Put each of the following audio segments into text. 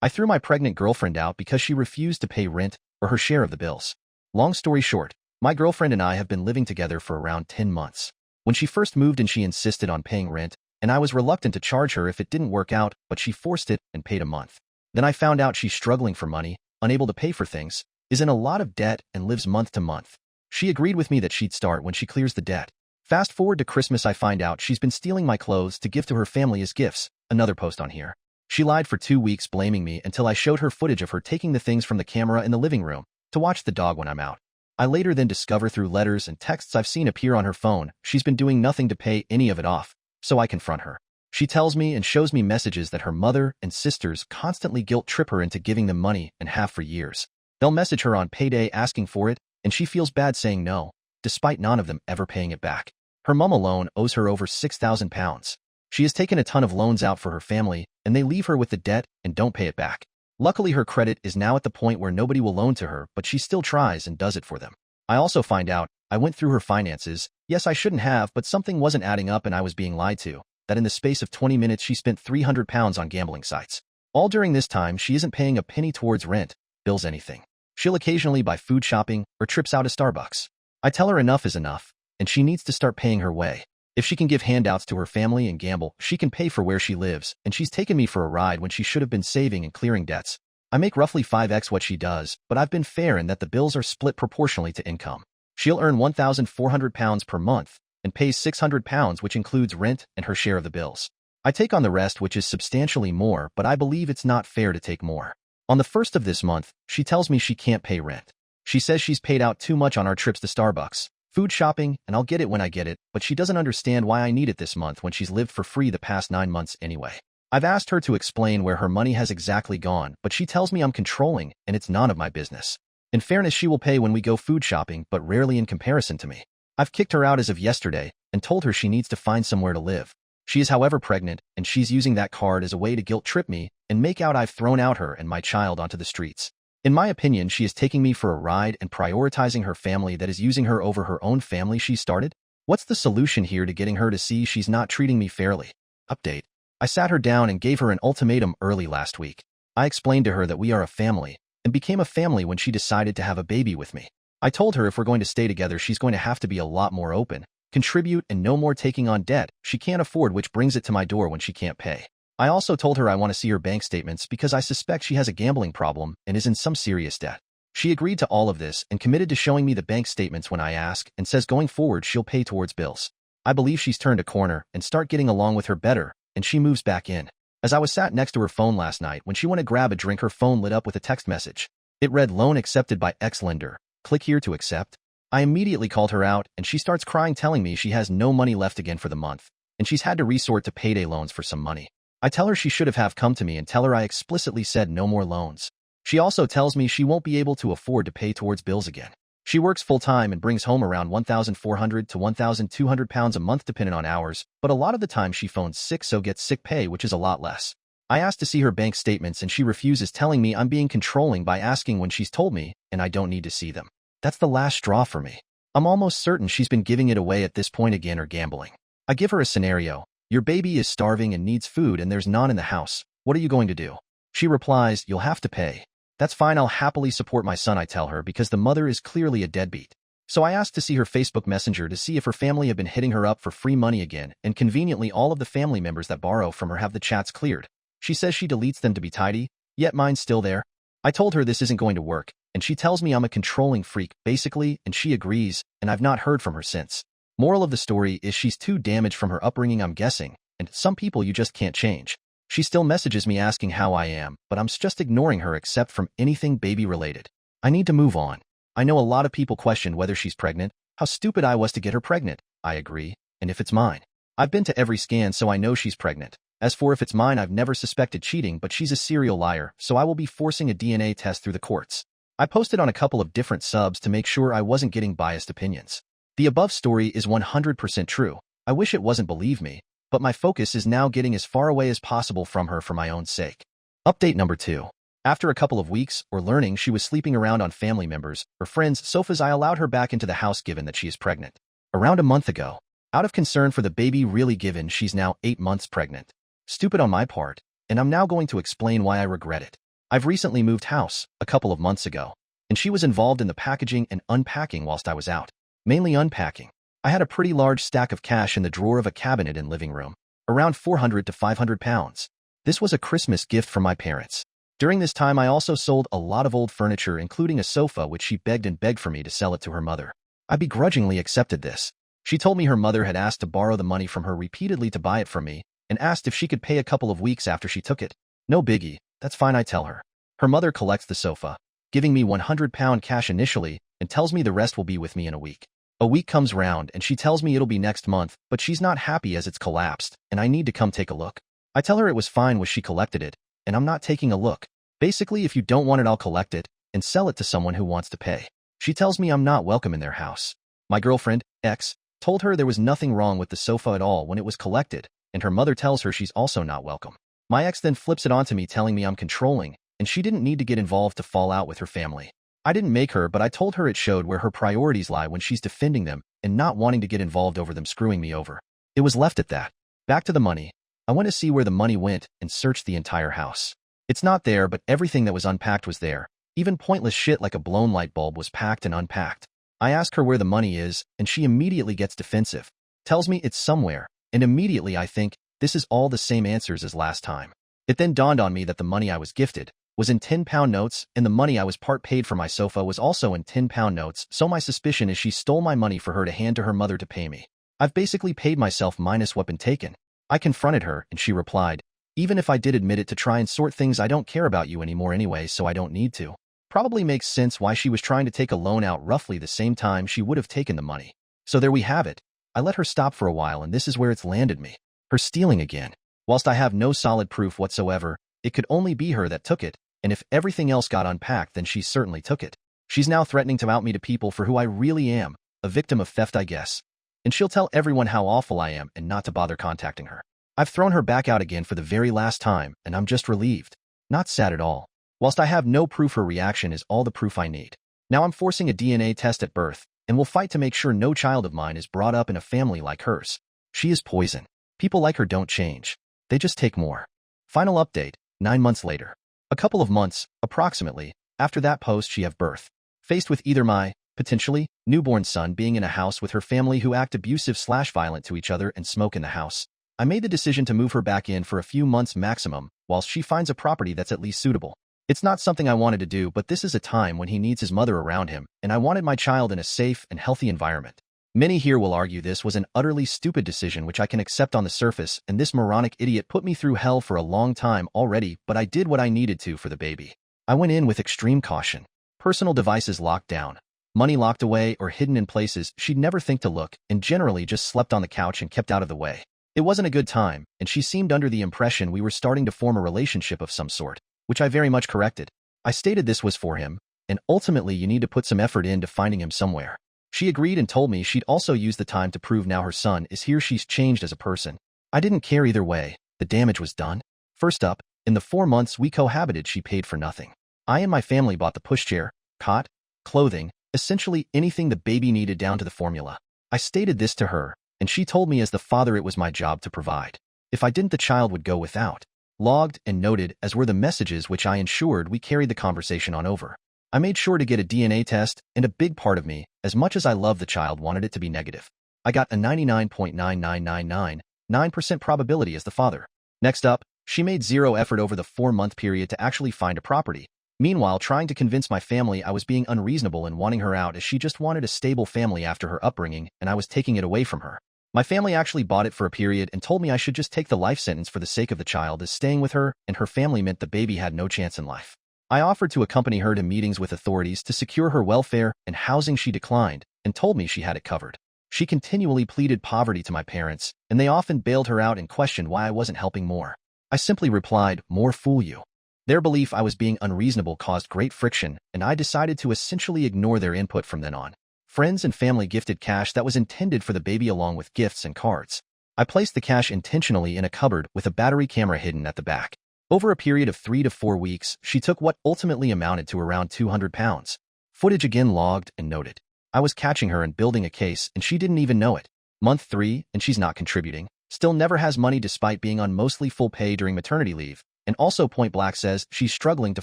I threw my pregnant girlfriend out because she refused to pay rent or her share of the bills. Long story short, my girlfriend and I have been living together for around 10 months. When she first moved in, she insisted on paying rent, and I was reluctant to charge her if it didn't work out, but she forced it and paid a month. Then I found out she's struggling for money, unable to pay for things, is in a lot of debt, and lives month to month. She agreed with me that she'd start when she clears the debt. Fast forward to Christmas, I find out she's been stealing my clothes to give to her family as gifts. Another post on here. She lied for 2 weeks, blaming me until I showed her footage of her taking the things from the camera in the living room to watch the dog when I'm out. I later then discover through letters and texts I've seen appear on her phone she's been doing nothing to pay any of it off, so I confront her. She tells me and shows me messages that her mother and sisters constantly guilt-trip her into giving them money and have for years. They'll message her on payday asking for it, and she feels bad saying no, despite none of them ever paying it back. Her mom alone owes her over £6,000. She has taken a ton of loans out for her family, and they leave her with the debt and don't pay it back. Luckily, her credit is now at the point where nobody will loan to her, but she still tries and does it for them. I also find out, I went through her finances. Yes, I shouldn't have, but something wasn't adding up and I was being lied to, that in the space of 20 minutes she spent £300 on gambling sites. All during this time, she isn't paying a penny towards rent, bills, anything. She'll occasionally buy food shopping or trips out to Starbucks. I tell her enough is enough, and she needs to start paying her way. If she can give handouts to her family and gamble, she can pay for where she lives, and she's taken me for a ride when she should have been saving and clearing debts. I make roughly 5x what she does, but I've been fair in that the bills are split proportionally to income. She'll earn £1,400 per month and pays £600, which includes rent and her share of the bills. I take on the rest, which is substantially more, but I believe it's not fair to take more. On the 1st of this month, she tells me she can't pay rent. She says she's paid out too much on our trips to Starbucks, food shopping, and I'll get it when I get it, but she doesn't understand why I need it this month when she's lived for free the past 9 months anyway. I've asked her to explain where her money has exactly gone, but she tells me I'm controlling, and it's none of my business. In fairness, she will pay when we go food shopping, but rarely in comparison to me. I've kicked her out as of yesterday and told her she needs to find somewhere to live. She is, however, pregnant, and she's using that card as a way to guilt-trip me and make out I've thrown out her and my child onto the streets. In my opinion, she is taking me for a ride and prioritizing her family that is using her over her own family she started. What's the solution here to getting her to see she's not treating me fairly? Update. I sat her down and gave her an ultimatum early last week. I explained to her that we are a family and became a family when she decided to have a baby with me. I told her if we're going to stay together, she's going to have to be a lot more open, contribute, and no more taking on debt she can't afford, which brings it to my door when she can't pay. I also told her I want to see her bank statements because I suspect she has a gambling problem and is in some serious debt. She agreed to all of this and committed to showing me the bank statements when I ask, and says going forward she'll pay towards bills. I believe she's turned a corner and start getting along with her better, and she moves back in. As I was sat next to her phone last night when she went to grab a drink, her phone lit up with a text message. It read, "Loan accepted by ex-lender. Click here to accept." I immediately called her out, and she starts crying, telling me she has no money left again for the month, and she's had to resort to payday loans for some money. I tell her she should have come to me and tell her I explicitly said no more loans. She also tells me she won't be able to afford to pay towards bills again. She works full-time and brings home around £1,400 to £1,200 a month depending on hours, but a lot of the time she phones sick, so gets sick pay, which is a lot less. I asked to see her bank statements and she refuses, telling me I'm being controlling by asking when she's told me, and I don't need to see them. That's the last straw for me. I'm almost certain she's been giving it away at this point again or gambling. I give her a scenario. Your baby is starving and needs food and there's none in the house. What are you going to do? She replies, you'll have to pay. That's fine, I'll happily support my son, I tell her, because the mother is clearly a deadbeat. So I asked to see her Facebook Messenger to see if her family have been hitting her up for free money again, and conveniently all of the family members that borrow from her have the chats cleared. She says she deletes them to be tidy, yet mine's still there. I told her this isn't going to work, and she tells me I'm a controlling freak, basically, and she agrees, and I've not heard from her since. Moral of the story is she's too damaged from her upbringing, I'm guessing, and some people you just can't change. She still messages me asking how I am, but I'm just ignoring her except from anything baby-related. I need to move on. I know a lot of people questioned whether she's pregnant, how stupid I was to get her pregnant. I agree, and if it's mine. I've been to every scan, so I know she's pregnant. As for if it's mine, I've never suspected cheating, but she's a serial liar, so I will be forcing a DNA test through the courts. I posted on a couple of different subs to make sure I wasn't getting biased opinions. The above story is 100% true. I wish it wasn't, believe me, but my focus is now getting as far away as possible from her for my own sake. Update number 2. After a couple of weeks, or learning she was sleeping around on family members or friends' sofas, I allowed her back into the house given that she is pregnant. Around a month ago. Out of concern for the baby, really, given she's now 8 months pregnant. Stupid on my part, and I'm now going to explain why I regret it. I've recently moved house, a couple of months ago, and she was involved in the packaging and unpacking whilst I was out. Mainly unpacking. I had a pretty large stack of cash in the drawer of a cabinet in living room, around 400 to 500 pounds. This was a Christmas gift from my parents. During this time, I also sold a lot of old furniture, including a sofa, which she begged and begged for me to sell it to her mother. I begrudgingly accepted this. She told me her mother had asked to borrow the money from her repeatedly to buy it from me, and asked if she could pay a couple of weeks after she took it. No biggie, that's fine, I tell her. Her mother collects the sofa, giving me £100 cash initially, and tells me the rest will be with me in a week. A week comes round and she tells me it'll be next month, but she's not happy as it's collapsed, and I need to come take a look. I tell her it was fine when she collected it, and I'm not taking a look. Basically, if you don't want it, I'll collect it and sell it to someone who wants to pay. She tells me I'm not welcome in their house. My girlfriend, ex, told her there was nothing wrong with the sofa at all when it was collected, and her mother tells her she's also not welcome. My ex then flips it onto me, telling me I'm controlling, and she didn't need to get involved to fall out with her family. I didn't make her, but I told her it showed where her priorities lie when she's defending them and not wanting to get involved over them screwing me over. It was left at that. Back to the money. I went to see where the money went and searched the entire house. It's not there, but everything that was unpacked was there. Even pointless shit like a blown light bulb was packed and unpacked. I ask her where the money is, and she immediately gets defensive. Tells me it's somewhere, and immediately I think, this is all the same answers as last time. It then dawned on me that the money I was gifted was in £10 notes, and the money I was part paid for my sofa was also in £10 notes, so my suspicion is she stole my money for her to hand to her mother to pay me. I've basically paid myself minus what been taken. I confronted her, and she replied, even if I did admit it to try and sort things, I don't care about you anymore anyway, so I don't need to. Probably makes sense why she was trying to take a loan out roughly the same time she would have taken the money. So there we have it. I let her stop for a while, and this is where it's landed me. Her stealing again. Whilst I have no solid proof whatsoever, it could only be her that took it, and if everything else got unpacked, then she certainly took it. She's now threatening to out me to people for who I really am, a victim of theft, I guess. And she'll tell everyone how awful I am and not to bother contacting her. I've thrown her back out again for the very last time, and I'm just relieved. Not sad at all. Whilst I have no proof, her reaction is all the proof I need. Now I'm forcing a DNA test at birth, and will fight to make sure no child of mine is brought up in a family like hers. She is poison. People like her don't change. They just take more. Final update, 9 months later. A couple of months, approximately, after that post she have birth. Faced with either my, potentially, newborn son being in a house with her family who act abusive/violent to each other and smoke in the house, I made the decision to move her back in for a few months maximum, whilst she finds a property that's at least suitable. It's not something I wanted to do, but this is a time when he needs his mother around him, and I wanted my child in a safe and healthy environment. Many here will argue this was an utterly stupid decision, which I can accept on the surface, and this moronic idiot put me through hell for a long time already, but I did what I needed to for the baby. I went in with extreme caution. Personal devices locked down. Money locked away or hidden in places she'd never think to look, and generally just slept on the couch and kept out of the way. It wasn't a good time, and she seemed under the impression we were starting to form a relationship of some sort, which I very much corrected. I stated this was for him, and ultimately you need to put some effort into finding him somewhere. She agreed and told me she'd also use the time to prove now her son is here. She's changed as a person. I didn't care either way. The damage was done. First up, in the 4 months we cohabited, she paid for nothing. I and my family bought the pushchair, cot, clothing, essentially anything the baby needed down to the formula. I stated this to her, and she told me as the father it was my job to provide. If I didn't, the child would go without. Logged and noted as were the messages, which I ensured we carried the conversation on over. I made sure to get a DNA test, and a big part of me, as much as I love the child, wanted it to be negative. I got a 99.99999% probability as the father. Next up, she made zero effort over the 4-month period to actually find a property. Meanwhile, trying to convince my family I was being unreasonable in wanting her out, as she just wanted a stable family after her upbringing, and I was taking it away from her. My family actually bought it for a period and told me I should just take the life sentence for the sake of the child, as staying with her and her family meant the baby had no chance in life. I offered to accompany her to meetings with authorities to secure her welfare and housing. She declined and told me she had it covered. She continually pleaded poverty to my parents, and they often bailed her out and questioned why I wasn't helping more. I simply replied, "More fool you." Their belief I was being unreasonable caused great friction, and I decided to essentially ignore their input from then on. Friends and family gifted cash that was intended for the baby along with gifts and cards. I placed the cash intentionally in a cupboard with a battery camera hidden at the back. Over a period of 3 to 4 weeks, she took what ultimately amounted to around 200 pounds. Footage again logged and noted. I was catching her and building a case, and she didn't even know it. Month 3, and she's not contributing. Still never has money despite being on mostly full pay during maternity leave, and also point blank says she's struggling to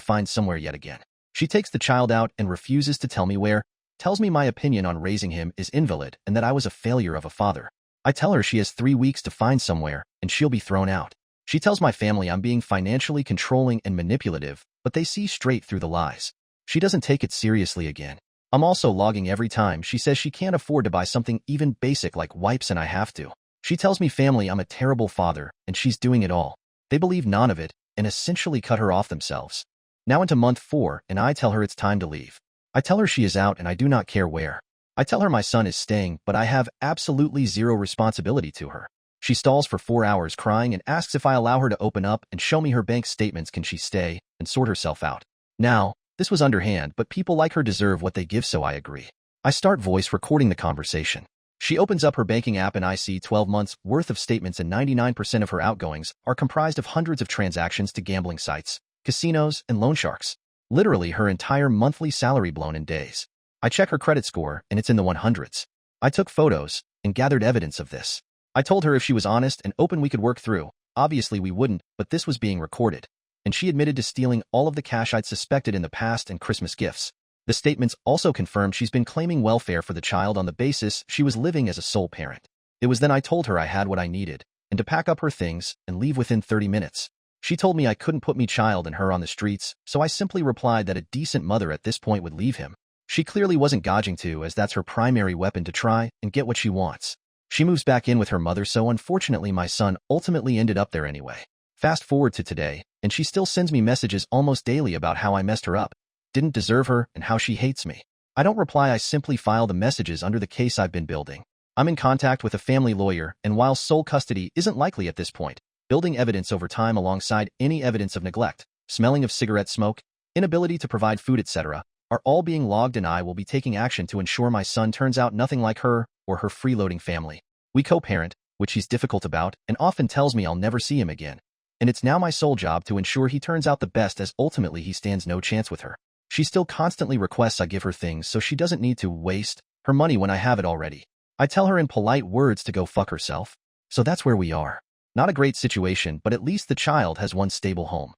find somewhere yet again. She takes the child out and refuses to tell me where, tells me my opinion on raising him is invalid and that I was a failure of a father. I tell her she has 3 weeks to find somewhere and she'll be thrown out. She tells my family I'm being financially controlling and manipulative, but they see straight through the lies. She doesn't take it seriously again. I'm also logging every time she says she can't afford to buy something even basic like wipes and I have to. She tells me family I'm a terrible father and she's doing it all. They believe none of it and essentially cut her off themselves. Now into month 4 and I tell her it's time to leave. I tell her she is out and I do not care where. I tell her my son is staying, but I have absolutely zero responsibility to her. She stalls for 4 hours crying and asks if I allow her to open up and show me her bank statements. Can she stay and sort herself out? Now, this was underhand, but people like her deserve what they give, so I agree. I start voice recording the conversation. She opens up her banking app and I see 12 months worth of statements and 99% of her outgoings are comprised of hundreds of transactions to gambling sites, casinos, and loan sharks. Literally her entire monthly salary blown in days. I check her credit score and it's in the 100s. I took photos and gathered evidence of this. I told her if she was honest and open we could work through. Obviously we wouldn't, but this was being recorded. And she admitted to stealing all of the cash I'd suspected in the past and Christmas gifts. The statements also confirmed she's been claiming welfare for the child on the basis she was living as a sole parent. It was then I told her I had what I needed, and to pack up her things and leave within 30 minutes. She told me I couldn't put me child and her on the streets, so I simply replied that a decent mother at this point would leave him. She clearly wasn't gauging to, as that's her primary weapon to try and get what she wants. She moves back in with her mother, so unfortunately my son ultimately ended up there anyway. Fast forward to today, and she still sends me messages almost daily about how I messed her up, didn't deserve her, and how she hates me. I don't reply, I simply file the messages under the case I've been building. I'm in contact with a family lawyer, and while sole custody isn't likely at this point, building evidence over time alongside any evidence of neglect, smelling of cigarette smoke, inability to provide food, etc., are all being logged, and I will be taking action to ensure my son turns out nothing like her or her freeloading family. We co-parent, which he's difficult about, and often tells me I'll never see him again. And it's now my sole job to ensure he turns out the best, as ultimately he stands no chance with her. She still constantly requests I give her things so she doesn't need to waste her money when I have it already. I tell her in polite words to go fuck herself. So that's where we are. Not a great situation, but at least the child has one stable home.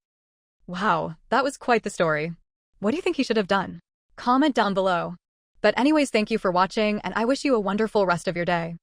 Wow, that was quite the story. What do you think he should have done? Comment down below. But anyways, thank you for watching, and I wish you a wonderful rest of your day.